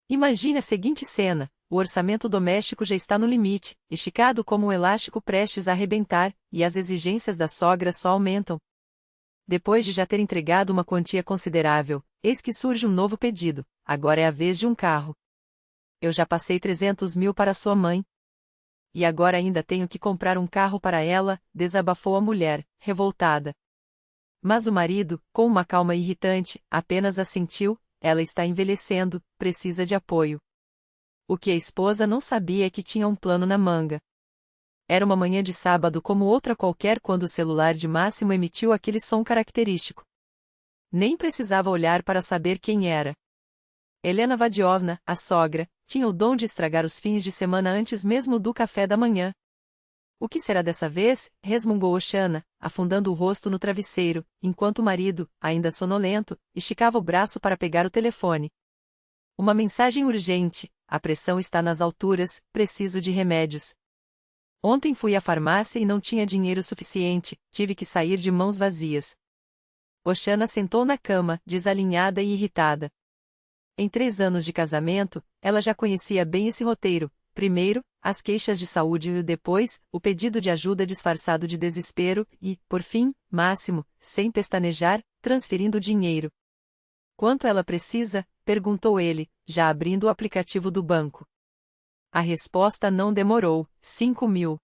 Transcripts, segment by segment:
Imagine a seguinte cena: o orçamento doméstico já está no limite, esticado como um elástico prestes a arrebentar, e as exigências da sogra só aumentam. Depois de já ter entregado uma quantia considerável, eis que surge um novo pedido: agora é a vez de um carro. Eu já passei 300 mil para sua mãe. E agora ainda tenho que comprar um carro para ela, desabafou a mulher, revoltada. Mas o marido, com uma calma irritante, apenas assentiu: ela está envelhecendo, precisa de apoio. O que a esposa não sabia é que tinha um plano na manga. Era uma manhã de sábado como outra qualquer quando o celular de Máximo emitiu aquele som característico. Nem precisava olhar para saber quem era. Helena Vadiovna, a sogra, tinha o dom de estragar os fins de semana antes mesmo do café da manhã. O que será dessa vez? Resmungou Oxana, afundando o rosto no travesseiro, enquanto o marido, ainda sonolento, esticava o braço para pegar o telefone. Uma mensagem urgente: a pressão está nas alturas, preciso de remédios. Ontem fui à farmácia e não tinha dinheiro suficiente, tive que sair de mãos vazias. Oxana sentou na cama, desalinhada e irritada. Em 3 anos de casamento, ela já conhecia bem esse roteiro: primeiro, as queixas de saúde e depois, o pedido de ajuda disfarçado de desespero e, por fim, Máximo, sem pestanejar, transferindo dinheiro. Quanto ela precisa? Perguntou ele, já abrindo o aplicativo do banco. A resposta não demorou: 5 mil.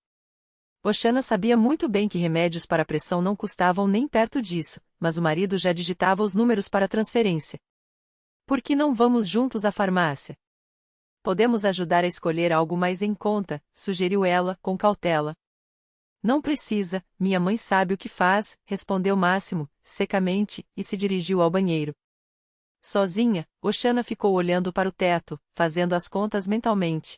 Oxana sabia muito bem que remédios para a pressão não custavam nem perto disso, mas o marido já digitava os números para a transferência. Por que não vamos juntos à farmácia? Podemos ajudar a escolher algo mais em conta, sugeriu ela, com cautela. Não precisa, minha mãe sabe o que faz, respondeu Máximo, secamente, e se dirigiu ao banheiro. Sozinha, Oxana ficou olhando para o teto, fazendo as contas mentalmente.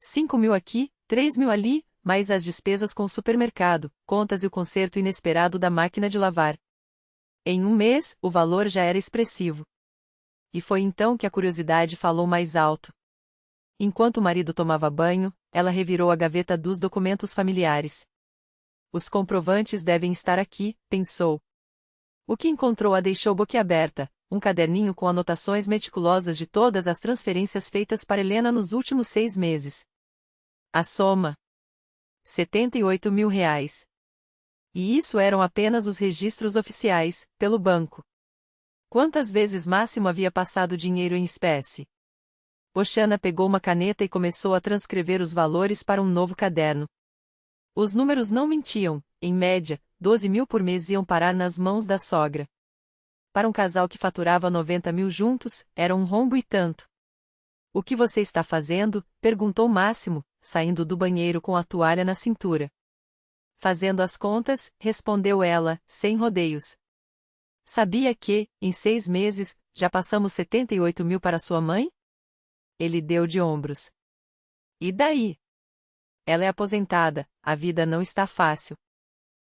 5 mil aqui, 3 mil ali, mais as despesas com o supermercado, contas e o conserto inesperado da máquina de lavar. Em um mês, o valor já era expressivo. E foi então que a curiosidade falou mais alto. Enquanto o marido tomava banho, ela revirou a gaveta dos documentos familiares. Os comprovantes devem estar aqui, pensou. O que encontrou a deixou boquiaberta: um caderninho com anotações meticulosas de todas as transferências feitas para Helena nos últimos 6 meses. A soma: 78 mil reais. E isso eram apenas os registros oficiais, pelo banco. Quantas vezes Máximo havia passado dinheiro em espécie? Oxana pegou uma caneta e começou a transcrever os valores para um novo caderno. Os números não mentiam: em média, 12 mil por mês iam parar nas mãos da sogra. Para um casal que faturava 90 mil juntos, era um rombo e tanto. O que você está fazendo? Perguntou Máximo, saindo do banheiro com a toalha na cintura. Fazendo as contas, respondeu ela, sem rodeios. Sabia que, em 6 meses, já passamos 78 mil para sua mãe? Ele deu de ombros. E daí? Ela é aposentada, a vida não está fácil.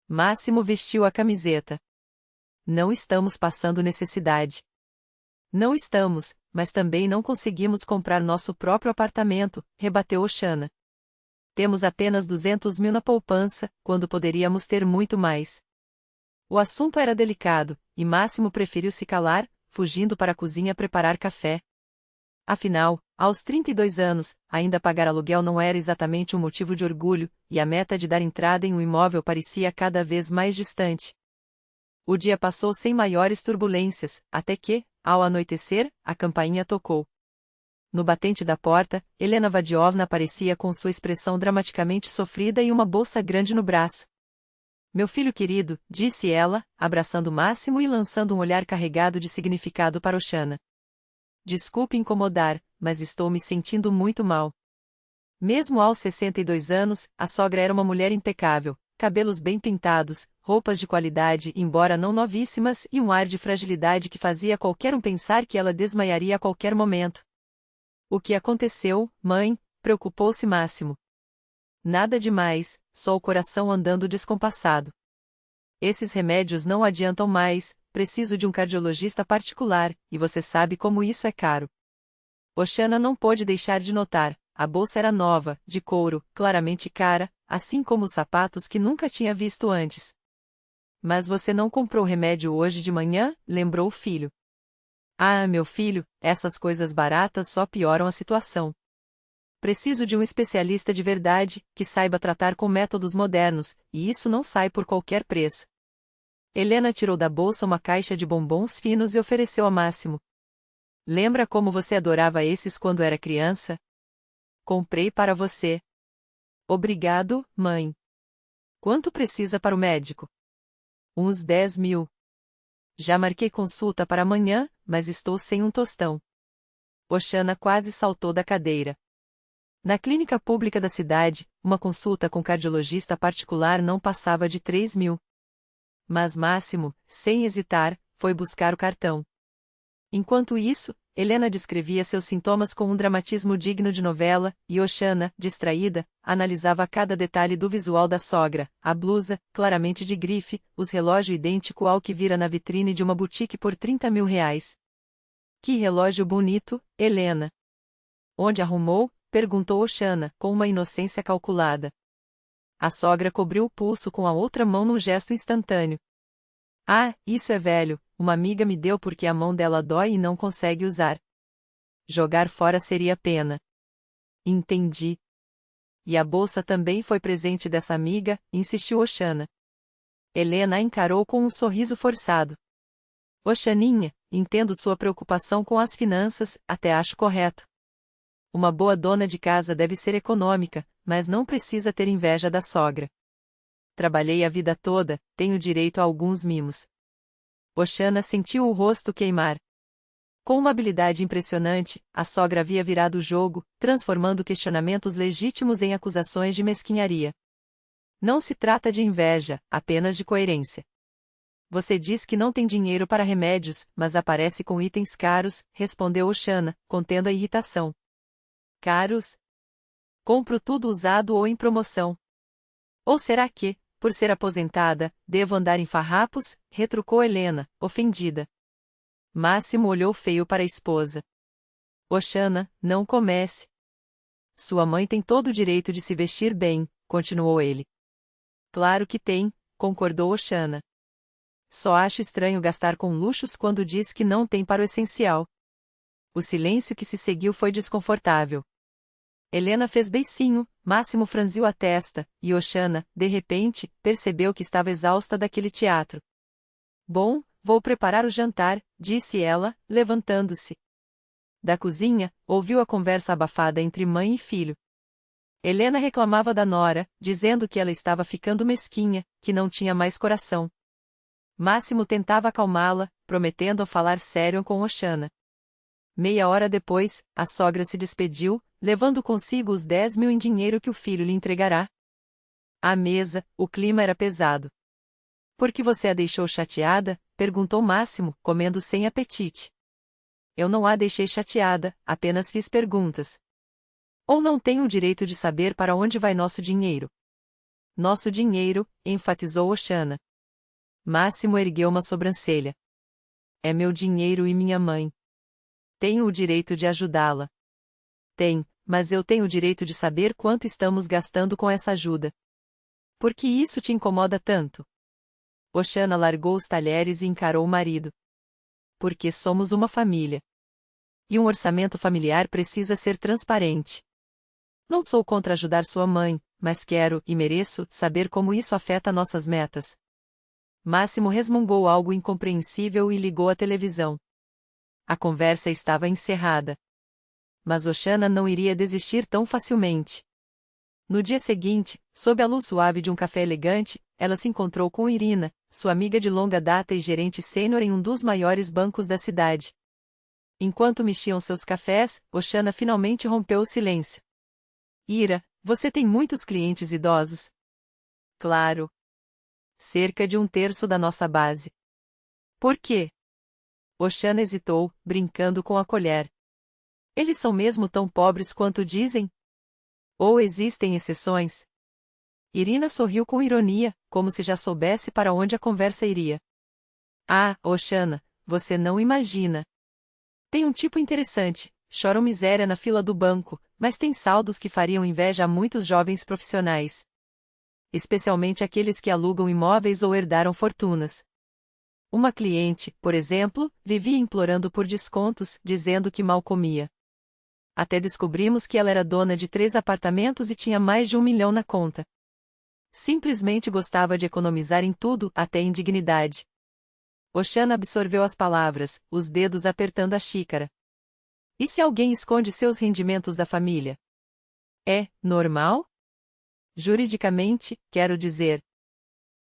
Máximo vestiu a camiseta. Não estamos passando necessidade. Não estamos, mas também não conseguimos comprar nosso próprio apartamento, rebateu Oxana. Temos apenas 200 mil na poupança, quando poderíamos ter muito mais. O assunto era delicado, e Máximo preferiu se calar, fugindo para a cozinha preparar café. Afinal, aos 32 anos, ainda pagar aluguel não era exatamente um motivo de orgulho, e a meta de dar entrada em um imóvel parecia cada vez mais distante. O dia passou sem maiores turbulências, até que, ao anoitecer, a campainha tocou. No batente da porta, Helena Vadiovna aparecia com sua expressão dramaticamente sofrida e uma bolsa grande no braço. Meu filho querido, disse ela, abraçando Máximo e lançando um olhar carregado de significado para Oxana. Desculpe incomodar, mas estou me sentindo muito mal. Mesmo aos 62 anos, a sogra era uma mulher impecável, cabelos bem pintados, roupas de qualidade embora não novíssimas e um ar de fragilidade que fazia qualquer um pensar que ela desmaiaria a qualquer momento. O que aconteceu, mãe? Preocupou-se Máximo. Nada demais, só o coração andando descompassado. Esses remédios não adiantam mais, preciso de um cardiologista particular, e você sabe como isso é caro. Oxana não pôde deixar de notar: a bolsa era nova, de couro, claramente cara, assim como os sapatos que nunca tinha visto antes. Mas você não comprou remédio hoje de manhã? Lembrou o filho. Ah, meu filho, essas coisas baratas só pioram a situação. Preciso de um especialista de verdade, que saiba tratar com métodos modernos, e isso não sai por qualquer preço. Helena tirou da bolsa uma caixa de bombons finos e ofereceu a Máximo. Lembra como você adorava esses quando era criança? Comprei para você. Obrigado, mãe. Quanto precisa para o médico? Uns 10.000. Já marquei consulta para amanhã, mas estou sem um tostão. Oxana quase saltou da cadeira. Na clínica pública da cidade, uma consulta com cardiologista particular não passava de 3.000. Mas Máximo, sem hesitar, foi buscar o cartão. Enquanto isso, Helena descrevia seus sintomas com um dramatismo digno de novela, e Oxana, distraída, analisava cada detalhe do visual da sogra, a blusa, claramente de grife, os relógio idêntico ao que vira na vitrine de uma boutique por 30.000 reais. Que relógio bonito, Helena! Onde arrumou? Perguntou Oxana, com uma inocência calculada. A sogra cobriu o pulso com a outra mão num gesto instantâneo. Ah, isso é velho, uma amiga me deu porque a mão dela dói e não consegue usar. Jogar fora seria pena. Entendi. E a bolsa também foi presente dessa amiga, insistiu Oxana. Helena a encarou com um sorriso forçado. Oxaninha, entendo sua preocupação com as finanças, até acho correto. Uma boa dona de casa deve ser econômica, mas não precisa ter inveja da sogra. Trabalhei a vida toda, tenho direito a alguns mimos. Oxana sentiu o rosto queimar. Com uma habilidade impressionante, a sogra havia virado o jogo, transformando questionamentos legítimos em acusações de mesquinharia. Não se trata de inveja, apenas de coerência. Você diz que não tem dinheiro para remédios, mas aparece com itens caros, respondeu Oxana, contendo a irritação. Caros? Compro tudo usado ou em promoção. Ou será que, por ser aposentada, devo andar em farrapos? Retrucou Helena, ofendida. Máximo olhou feio para a esposa. Oxana, não comece. Sua mãe tem todo o direito de se vestir bem, continuou ele. Claro que tem, concordou Oxana. Só acho estranho gastar com luxos quando diz que não tem para o essencial. O silêncio que se seguiu foi desconfortável. Helena fez beicinho, Máximo franziu a testa, e Oxana, de repente, percebeu que estava exausta daquele teatro. Bom, vou preparar o jantar, disse ela, levantando-se. Da cozinha, ouviu a conversa abafada entre mãe e filho. Helena reclamava da nora, dizendo que ela estava ficando mesquinha, que não tinha mais coração. Máximo tentava acalmá-la, prometendo falar sério com Oxana. Meia hora depois, a sogra se despediu, levando consigo os 10.000 em dinheiro que o filho lhe entregará. À mesa, o clima era pesado. Por que você a deixou chateada? Perguntou Máximo, comendo sem apetite. Eu não a deixei chateada, apenas fiz perguntas. Ou não tenho o direito de saber para onde vai nosso dinheiro? Nosso dinheiro, enfatizou Oxana. Máximo ergueu uma sobrancelha. É meu dinheiro e minha mãe. Tenho o direito de ajudá-la. Tem, mas eu tenho o direito de saber quanto estamos gastando com essa ajuda. Por que isso te incomoda tanto? Oxana largou os talheres e encarou o marido. Porque somos uma família. E um orçamento familiar precisa ser transparente. Não sou contra ajudar sua mãe, mas quero, e mereço, saber como isso afeta nossas metas. Máximo resmungou algo incompreensível e ligou a televisão. A conversa estava encerrada. Mas Oxana não iria desistir tão facilmente. No dia seguinte, sob a luz suave de um café elegante, ela se encontrou com Irina, sua amiga de longa data e gerente sênior em um dos maiores bancos da cidade. Enquanto mexiam seus cafés, Oxana finalmente rompeu o silêncio. Ira, você tem muitos clientes idosos? Claro. Cerca de 1/3 da nossa base. Por quê? Oxana hesitou, brincando com a colher. Eles são mesmo tão pobres quanto dizem? Ou existem exceções? Irina sorriu com ironia, como se já soubesse para onde a conversa iria. Ah, Oxana, você não imagina. Tem um tipo interessante, choram miséria na fila do banco, mas tem saldos que fariam inveja a muitos jovens profissionais. Especialmente aqueles que alugam imóveis ou herdaram fortunas. Uma cliente, por exemplo, vivia implorando por descontos, dizendo que mal comia. Até descobrimos que ela era dona de 3 apartamentos e tinha mais de 1 milhão na conta. Simplesmente gostava de economizar em tudo, até em dignidade. Oshana absorveu as palavras, os dedos apertando a xícara. E se alguém esconde seus rendimentos da família? É normal? Juridicamente, quero dizer.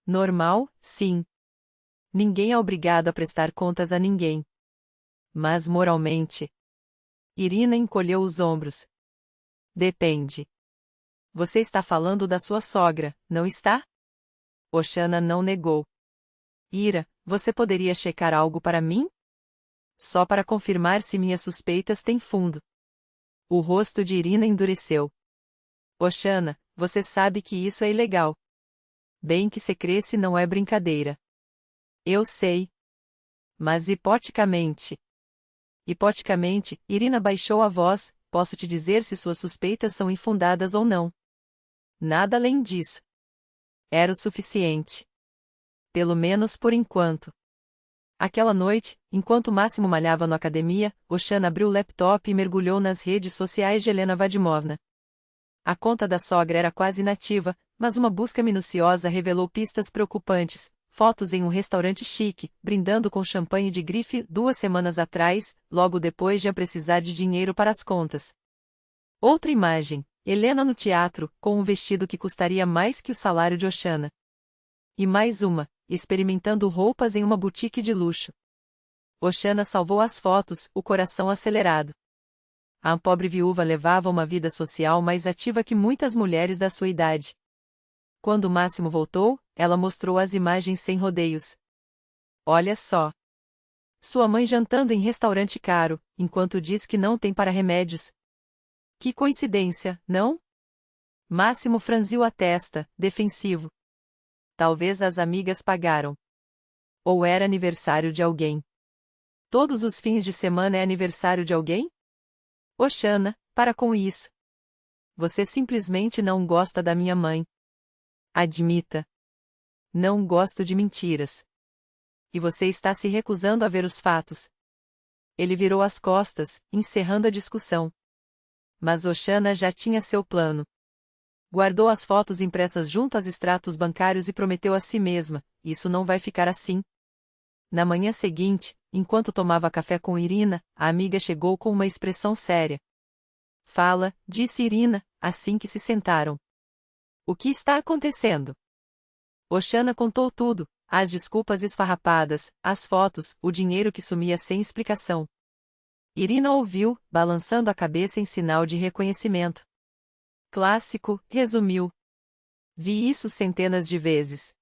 Normal, sim. Ninguém é obrigado a prestar contas a ninguém. Mas moralmente. Irina encolheu os ombros. Depende. Você está falando da sua sogra, não está? Oshana não negou. Ira, você poderia checar algo para mim? Só para confirmar se minhas suspeitas têm fundo. O rosto de Irina endureceu. Oshana, você sabe que isso é ilegal. Bem que se cresce não é brincadeira. Eu sei. Mas hipoteticamente. Hipoteticamente, Irina baixou a voz, posso te dizer se suas suspeitas são infundadas ou não. Nada além disso. Era o suficiente. Pelo menos por enquanto. Aquela noite, enquanto Máximo malhava na academia, Oshana abriu o laptop e mergulhou nas redes sociais de Helena Vadimovna. A conta da sogra era quase inativa, mas uma busca minuciosa revelou pistas preocupantes. Fotos em um restaurante chique, brindando com champanhe de grife 2 semanas atrás, logo depois de eu precisar de dinheiro para as contas. Outra imagem, Helena no teatro, com um vestido que custaria mais que o salário de Oshana. E mais uma, experimentando roupas em uma boutique de luxo. Oshana salvou as fotos, o coração acelerado. A pobre viúva levava uma vida social mais ativa que muitas mulheres da sua idade. Quando Máximo voltou, ela mostrou as imagens sem rodeios. Olha só. Sua mãe jantando em restaurante caro, enquanto diz que não tem para remédios. Que coincidência, não? Máximo franziu a testa, defensivo. Talvez as amigas pagaram. Ou era aniversário de alguém. Todos os fins de semana é aniversário de alguém? Oshana, para com isso. Você simplesmente não gosta da minha mãe. Admita. Não gosto de mentiras. E você está se recusando a ver os fatos. Ele virou as costas, encerrando a discussão. Mas Oshana já tinha seu plano. Guardou as fotos impressas junto aos extratos bancários e prometeu a si mesma, isso não vai ficar assim. Na manhã seguinte, enquanto tomava café com Irina, a amiga chegou com uma expressão séria. Fala, disse Irina, assim que se sentaram. O que está acontecendo? Oshana contou tudo, as desculpas esfarrapadas, as fotos, o dinheiro que sumia sem explicação. Irina ouviu, balançando a cabeça em sinal de reconhecimento. Clássico, resumiu. Vi isso centenas de vezes.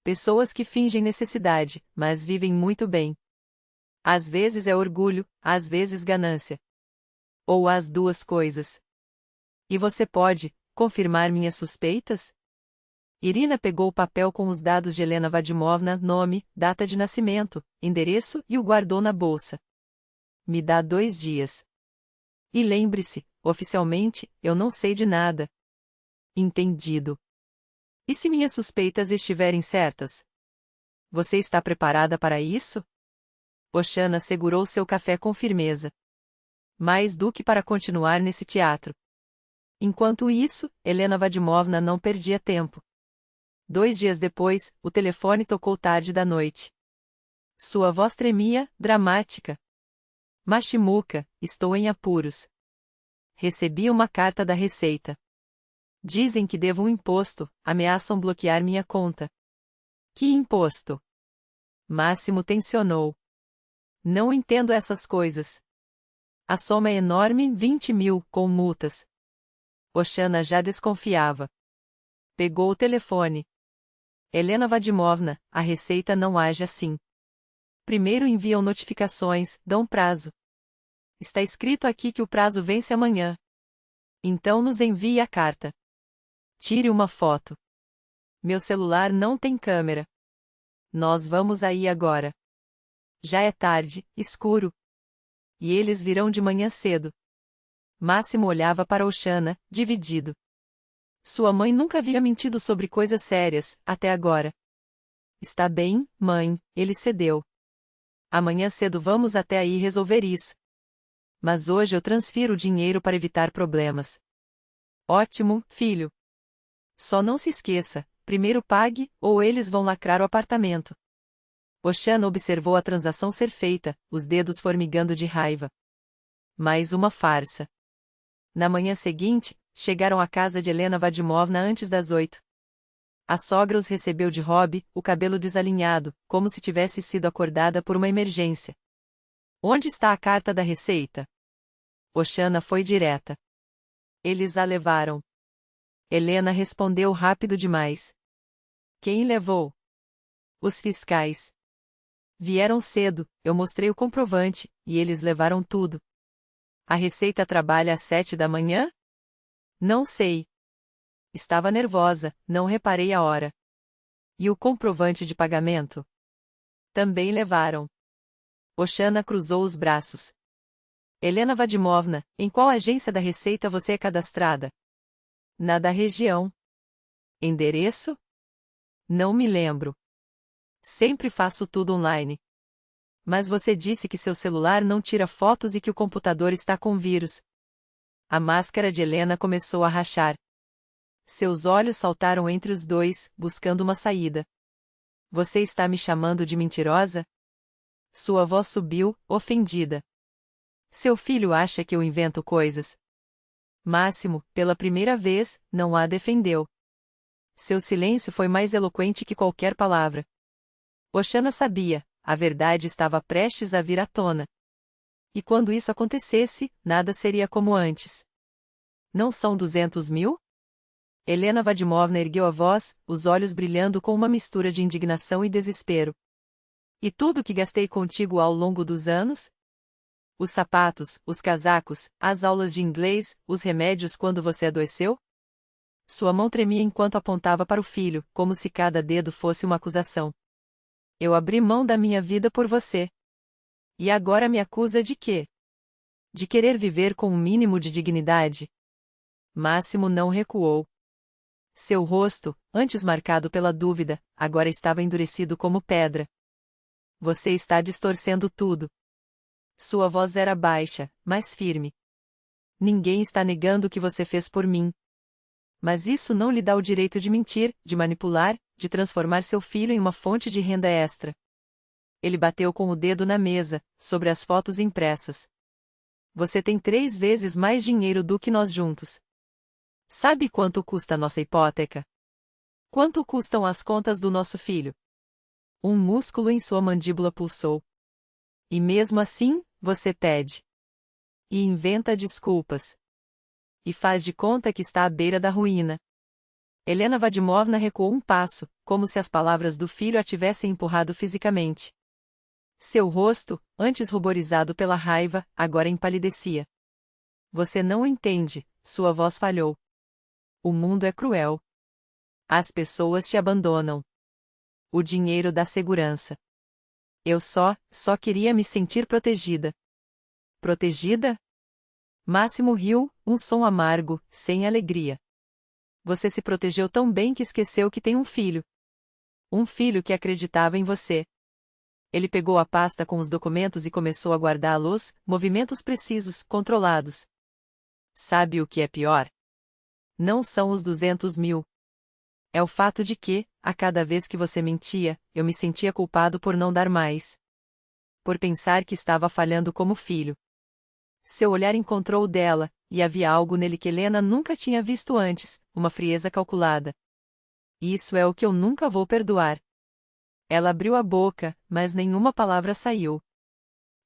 Pessoas que fingem necessidade, mas vivem muito bem. Às vezes é orgulho, às vezes ganância. Ou as duas coisas. E você pode confirmar minhas suspeitas? Irina pegou o papel com os dados de Helena Vadimovna, nome, data de nascimento, endereço e o guardou na bolsa. Me dá 2 dias. E lembre-se, oficialmente, eu não sei de nada. Entendido. E se minhas suspeitas estiverem certas? Você está preparada para isso? Oshana segurou seu café com firmeza. Mais do que para continuar nesse teatro. Enquanto isso, Helena Vadimovna não perdia tempo. 2 dias depois, o telefone tocou tarde da noite. Sua voz tremia, dramática. Machimuka, estou em apuros. Recebi uma carta da Receita. Dizem que devo um imposto, ameaçam bloquear minha conta. Que imposto? Máximo tensionou. Não entendo essas coisas. A soma é enorme, 20 mil, com multas. Oshana já desconfiava. Pegou o telefone. Helena Vadimovna, a Receita não age assim. Primeiro enviam notificações, dão prazo. Está escrito aqui que o prazo vence amanhã. Então nos envie a carta. Tire uma foto. Meu celular não tem câmera. Nós vamos aí agora. Já é tarde, escuro. E eles virão de manhã cedo. Máximo olhava para Oshana, dividido. Sua mãe nunca havia mentido sobre coisas sérias, até agora. Está bem, mãe, ele cedeu. Amanhã cedo vamos até aí resolver isso. Mas hoje eu transfiro o dinheiro para evitar problemas. Ótimo, filho. Só não se esqueça, primeiro pague, ou eles vão lacrar o apartamento. Oshana observou a transação ser feita, os dedos formigando de raiva. Mais uma farsa. Na manhã seguinte, chegaram à casa de Helena Vadimovna antes das 8. A sogra os recebeu de hobby, o cabelo desalinhado, como se tivesse sido acordada por uma emergência. Onde está a carta da receita? Oshana foi direta. Eles a levaram. Helena respondeu rápido demais. Quem levou? Os fiscais. Vieram cedo, eu mostrei o comprovante, e eles levaram tudo. A receita trabalha às 7 da manhã? Não sei. Estava nervosa, não reparei a hora. E o comprovante de pagamento? Também levaram. Oshana cruzou os braços. Helena Vadimovna, em qual agência da Receita você é cadastrada? Na da região. Endereço? Não me lembro. Sempre faço tudo online. Mas você disse que seu celular não tira fotos e que o computador está com vírus. A máscara de Helena começou a rachar. Seus olhos saltaram entre os dois, buscando uma saída. Você está me chamando de mentirosa? Sua voz subiu, ofendida. Seu filho acha que eu invento coisas. Máximo, pela primeira vez, não a defendeu. Seu silêncio foi mais eloquente que qualquer palavra. Oshana sabia, a verdade estava prestes a vir à tona. E quando isso acontecesse, nada seria como antes. Não são 200 mil? Helena Vadimovna ergueu a voz, os olhos brilhando com uma mistura de indignação e desespero. E tudo que gastei contigo ao longo dos anos? Os sapatos, os casacos, as aulas de inglês, os remédios quando você adoeceu? Sua mão tremia enquanto apontava para o filho, como se cada dedo fosse uma acusação. Eu abri mão da minha vida por você. E agora me acusa de quê? De querer viver com um mínimo de dignidade? Máximo não recuou. Seu rosto, antes marcado pela dúvida, agora estava endurecido como pedra. Você está distorcendo tudo. Sua voz era baixa, mas firme. Ninguém está negando o que você fez por mim. Mas isso não lhe dá o direito de mentir, de manipular, de transformar seu filho em uma fonte de renda extra. Ele bateu com o dedo na mesa, sobre as fotos impressas. Você tem 3 vezes mais dinheiro do que nós juntos. Sabe quanto custa nossa hipoteca? Quanto custam as contas do nosso filho? Um músculo em sua mandíbula pulsou. E mesmo assim, você pede. E inventa desculpas. E faz de conta que está à beira da ruína. Helena Vadimovna recuou um passo, como se as palavras do filho a tivessem empurrado fisicamente. Seu rosto, antes ruborizado pela raiva, agora empalidecia. Você não entende, sua voz falhou. O mundo é cruel. As pessoas te abandonam. O dinheiro dá segurança. Eu só queria me sentir protegida. Protegida? Máximo riu, um som amargo, sem alegria. Você se protegeu tão bem que esqueceu que tem um filho. Um filho que acreditava em você. Ele pegou a pasta com os documentos e começou a guardá-los, movimentos precisos, controlados. Sabe o que é pior? Não são os 200 mil. É o fato de que, a cada vez que você mentia, eu me sentia culpado por não dar mais. Por pensar que estava falhando como filho. Seu olhar encontrou o dela, e havia algo nele que Helena nunca tinha visto antes, uma frieza calculada. Isso é o que eu nunca vou perdoar. Ela abriu a boca, mas nenhuma palavra saiu.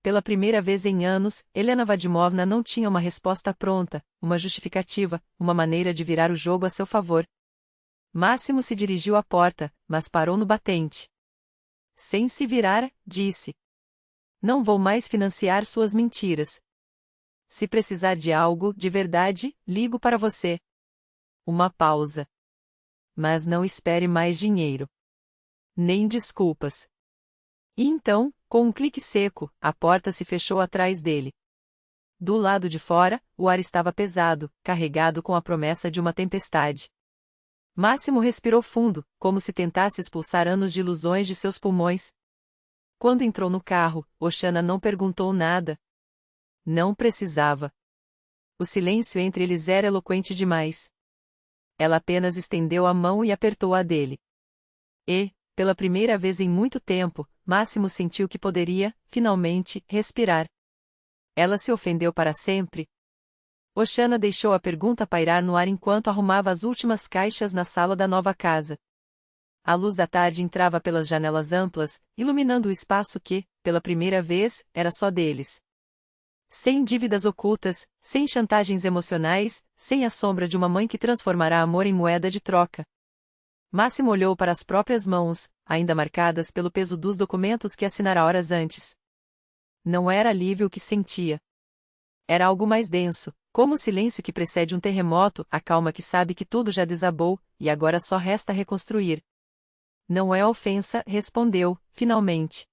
Pela primeira vez em anos, Helena Vadimovna não tinha uma resposta pronta, uma justificativa, uma maneira de virar o jogo a seu favor. Máximo se dirigiu à porta, mas parou no batente. Sem se virar, disse: Não vou mais financiar suas mentiras. Se precisar de algo, de verdade, ligo para você. Uma pausa. Mas não espere mais dinheiro. Nem desculpas. E então, com um clique seco, a porta se fechou atrás dele. Do lado de fora, o ar estava pesado, carregado com a promessa de uma tempestade. Máximo respirou fundo, como se tentasse expulsar anos de ilusões de seus pulmões. Quando entrou no carro, Oxana não perguntou nada. Não precisava. O silêncio entre eles era eloquente demais. Ela apenas estendeu a mão e apertou a dele. E, pela primeira vez em muito tempo, Máximo sentiu que poderia, finalmente, respirar. Ela se ofendeu para sempre? Oxana deixou a pergunta pairar no ar enquanto arrumava as últimas caixas na sala da nova casa. A luz da tarde entrava pelas janelas amplas, iluminando o espaço que, pela primeira vez, era só deles. Sem dívidas ocultas, sem chantagens emocionais, sem a sombra de uma mãe que transformará amor em moeda de troca. Máximo olhou para as próprias mãos, ainda marcadas pelo peso dos documentos que assinara horas antes. Não era alívio o que sentia. Era algo mais denso, como o silêncio que precede um terremoto, a calma que sabe que tudo já desabou, e agora só resta reconstruir. Não é ofensa, respondeu, finalmente.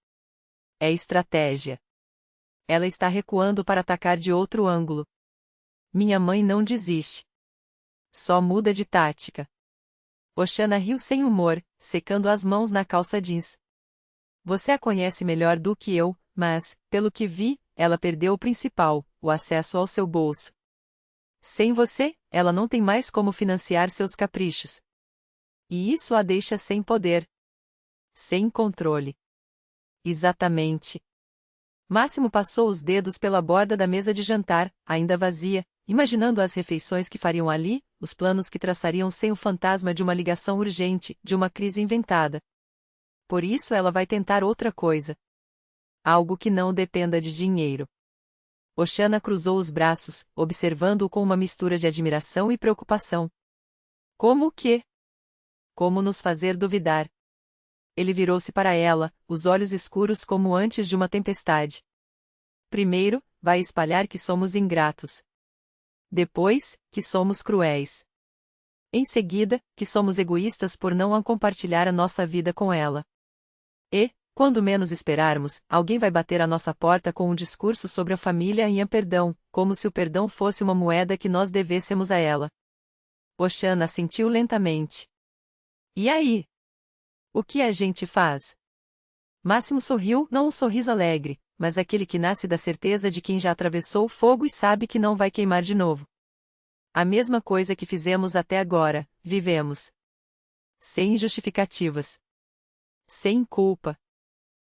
É estratégia. Ela está recuando para atacar de outro ângulo. Minha mãe não desiste. Só muda de tática. Oxana riu sem humor, secando as mãos na calça jeans. Você a conhece melhor do que eu, mas, pelo que vi, ela perdeu o principal, o acesso ao seu bolso. Sem você, ela não tem mais como financiar seus caprichos. E isso a deixa sem poder. Sem controle. Exatamente. Máximo passou os dedos pela borda da mesa de jantar, ainda vazia, imaginando as refeições que fariam ali, os planos que traçariam sem o fantasma de uma ligação urgente, de uma crise inventada. Por isso ela vai tentar outra coisa. Algo que não dependa de dinheiro. Oxana cruzou os braços, observando-o com uma mistura de admiração e preocupação. Como o quê? Como nos fazer duvidar? Ele virou-se para ela, os olhos escuros como antes de uma tempestade. Primeiro, vai espalhar que somos ingratos. Depois, que somos cruéis. Em seguida, que somos egoístas por não compartilhar a nossa vida com ela. E, quando menos esperarmos, alguém vai bater à nossa porta com um discurso sobre a família e o perdão, como se o perdão fosse uma moeda que nós devêssemos a ela. Oxana assentiu lentamente. E aí? O que a gente faz? Máximo sorriu, não um sorriso alegre, mas aquele que nasce da certeza de quem já atravessou o fogo e sabe que não vai queimar de novo. A mesma coisa que fizemos até agora, vivemos. Sem justificativas. Sem culpa.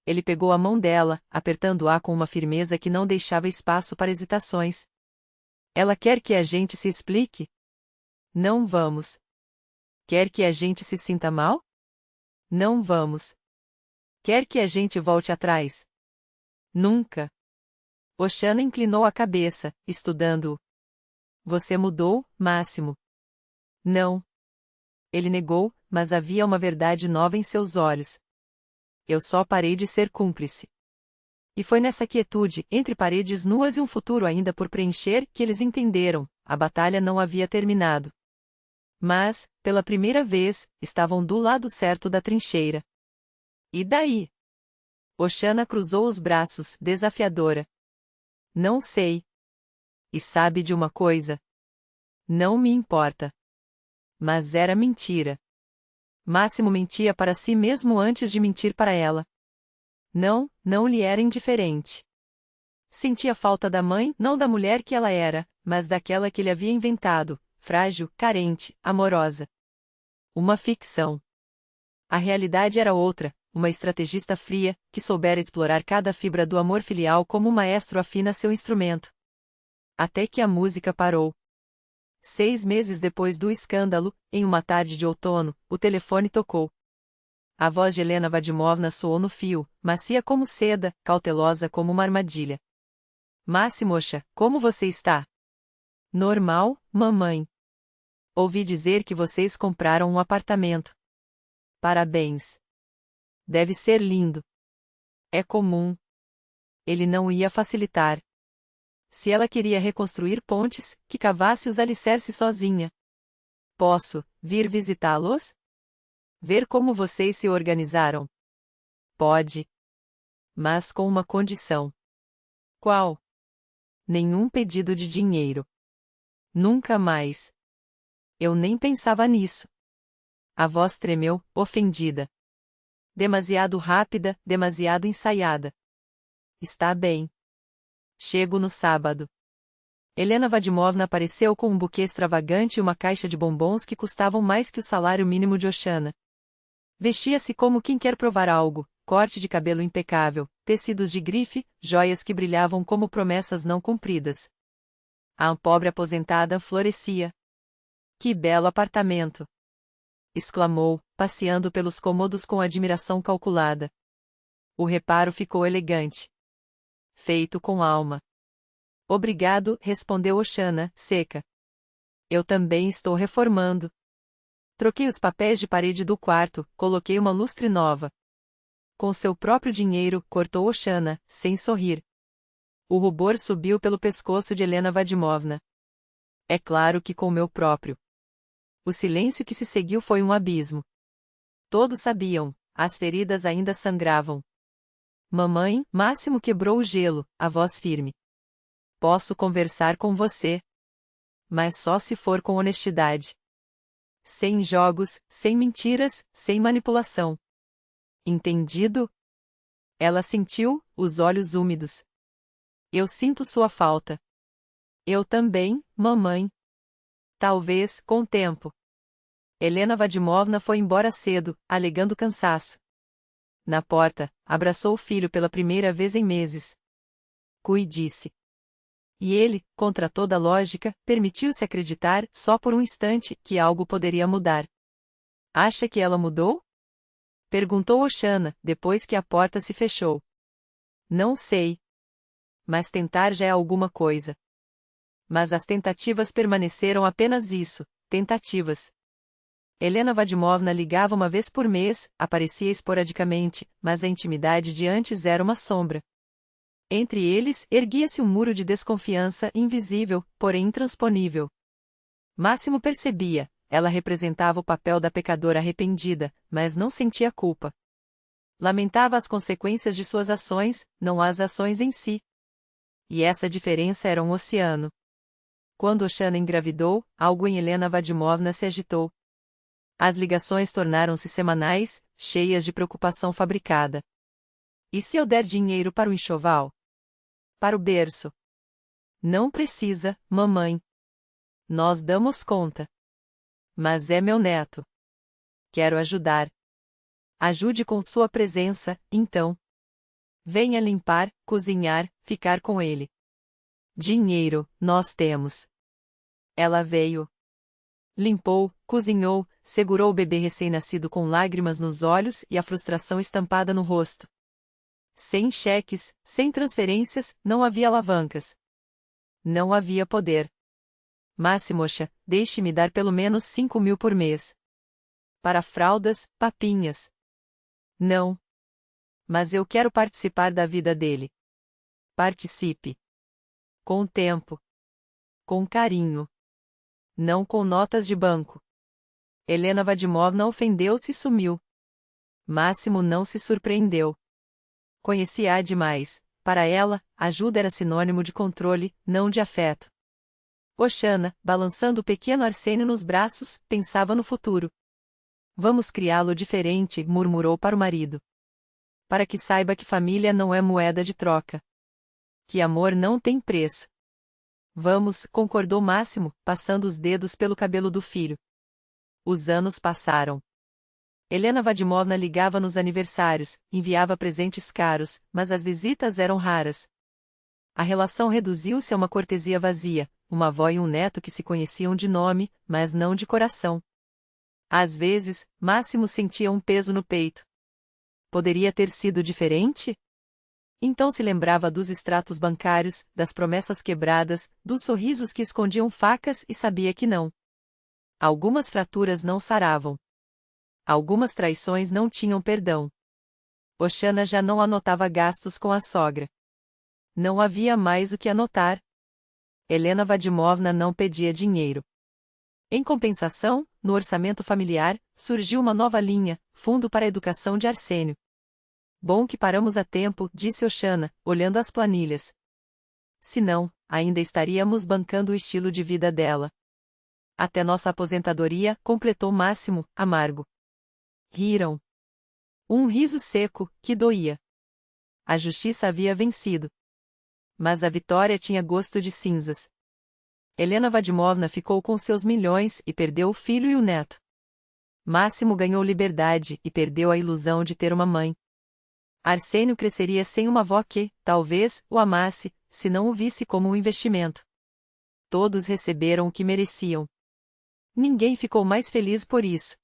Ele pegou a mão dela, apertando-a com uma firmeza que não deixava espaço para hesitações. Ela quer que a gente se explique? Não vamos. Quer que a gente se sinta mal? Não vamos. Quer que a gente volte atrás? Nunca. Oxana inclinou a cabeça, estudando-o. Você mudou, Máximo? Não. Ele negou, mas havia uma verdade nova em seus olhos. Eu só parei de ser cúmplice. E foi nessa quietude, entre paredes nuas e um futuro ainda por preencher, que eles entenderam, a batalha não havia terminado. Mas, pela primeira vez, estavam do lado certo da trincheira. E daí? Oxana cruzou os braços, desafiadora. Não sei. E sabe de uma coisa? Não me importa. Mas era mentira. Máximo mentia para si mesmo antes de mentir para ela. Não lhe era indiferente. Sentia falta da mãe, não da mulher que ela era, mas daquela que ele havia inventado, frágil, carente, amorosa. Uma ficção. A realidade era outra, uma estrategista fria, que soubera explorar cada fibra do amor filial como um maestro afina seu instrumento. Até que a música parou. 6 meses depois do escândalo, em uma tarde de outono, o telefone tocou. A voz de Helena Vadimovna soou no fio, macia como seda, cautelosa como uma armadilha. Máximocha, como você está? Normal, mamãe. Ouvi dizer que vocês compraram um apartamento. Parabéns. Deve ser lindo. É comum. Ele não ia facilitar. Se ela queria reconstruir pontes, que cavasse os alicerces sozinha. Posso vir visitá-los? Ver como vocês se organizaram? Pode. Mas com uma condição. Qual? Nenhum pedido de dinheiro. Nunca mais. Eu nem pensava nisso. A voz tremeu, ofendida. Demasiado rápida, demasiado ensaiada. Está bem. Chego no sábado. Helena Vadimovna apareceu com um buquê extravagante e uma caixa de bombons que custavam mais que o salário mínimo de Oxana. Vestia-se como quem quer provar algo, corte de cabelo impecável, tecidos de grife, joias que brilhavam como promessas não cumpridas. A pobre aposentada florescia. Que belo apartamento! Exclamou, passeando pelos cômodos com admiração calculada. O reparo ficou elegante. Feito com alma. Obrigado, respondeu Oxana, seca. Eu também estou reformando. Troquei os papéis de parede do quarto, coloquei uma lustre nova. Com seu próprio dinheiro, cortou Oxana, sem sorrir. O rubor subiu pelo pescoço de Helena Vadimovna. É claro que com o meu próprio. O silêncio que se seguiu foi um abismo. Todos sabiam, as feridas ainda sangravam. Mamãe, Máximo quebrou o gelo, a voz firme. Posso conversar com você. Mas só se for com honestidade. Sem jogos, sem mentiras, sem manipulação. Entendido? Ela sentiu, os olhos úmidos. Eu sinto sua falta. Eu também, mamãe. Talvez, com o tempo. Helena Vadimovna foi embora cedo, alegando cansaço. Na porta, abraçou o filho pela primeira vez em meses. Disse. E ele, contra toda lógica, permitiu-se acreditar, só por um instante, que algo poderia mudar. Acha que ela mudou? Perguntou Oxana, depois que a porta se fechou. Não sei. Mas tentar já é alguma coisa. Mas as tentativas permaneceram apenas isso, tentativas. Helena Vadimovna ligava uma vez por mês, aparecia esporadicamente, mas a intimidade de antes era uma sombra. Entre eles, erguia-se um muro de desconfiança invisível, porém intransponível. Máximo percebia, ela representava o papel da pecadora arrependida, mas não sentia culpa. Lamentava as consequências de suas ações, não as ações em si. E essa diferença era um oceano. Quando Oxana engravidou, algo em Helena Vadimovna se agitou. As ligações tornaram-se semanais, cheias de preocupação fabricada. E se eu der dinheiro para o enxoval? Para o berço? Não precisa, mamãe. Nós damos conta. Mas é meu neto. Quero ajudar. Ajude com sua presença, então. Venha limpar, cozinhar, ficar com ele. Dinheiro, nós temos. Ela veio. Limpou, cozinhou, segurou o bebê recém-nascido com lágrimas nos olhos e a frustração estampada no rosto. Sem cheques, sem transferências, não havia alavancas. Não havia poder. Máximoxa, deixe-me dar pelo menos 5.000 por mês. Para fraldas, papinhas. Não. Mas eu quero participar da vida dele. Participe. Com tempo. Com carinho. Não com notas de banco. Helena Vadimovna ofendeu-se e sumiu. Máximo não se surpreendeu. Conhecia-a demais. Para ela, ajuda era sinônimo de controle, não de afeto. Oxana, balançando o pequeno Arsênio nos braços, pensava no futuro. Vamos criá-lo diferente, murmurou para o marido. Para que saiba que família não é moeda de troca. Que amor não tem preço. Vamos, concordou Máximo, passando os dedos pelo cabelo do filho. Os anos passaram. Helena Vadimovna ligava nos aniversários, enviava presentes caros, mas as visitas eram raras. A relação reduziu-se a uma cortesia vazia, uma avó e um neto que se conheciam de nome, mas não de coração. Às vezes, Máximo sentia um peso no peito. Poderia ter sido diferente? Então se lembrava dos extratos bancários, das promessas quebradas, dos sorrisos que escondiam facas e sabia que não. Algumas fraturas não saravam. Algumas traições não tinham perdão. Oxana já não anotava gastos com a sogra. Não havia mais o que anotar. Helena Vadimovna não pedia dinheiro. Em compensação, no orçamento familiar, surgiu uma nova linha, Fundo para a Educação de Arsênio. Bom que paramos a tempo, disse Oxana, olhando as planilhas. Se não, ainda estaríamos bancando o estilo de vida dela. Até nossa aposentadoria, completou Máximo, amargo. Riram. Um riso seco, que doía. A justiça havia vencido. Mas a vitória tinha gosto de cinzas. Helena Vadimovna ficou com seus milhões e perdeu o filho e o neto. Máximo ganhou liberdade e perdeu a ilusão de ter uma mãe. Arsênio cresceria sem uma avó que, talvez, o amasse, se não o visse como um investimento. Todos receberam o que mereciam. Ninguém ficou mais feliz por isso.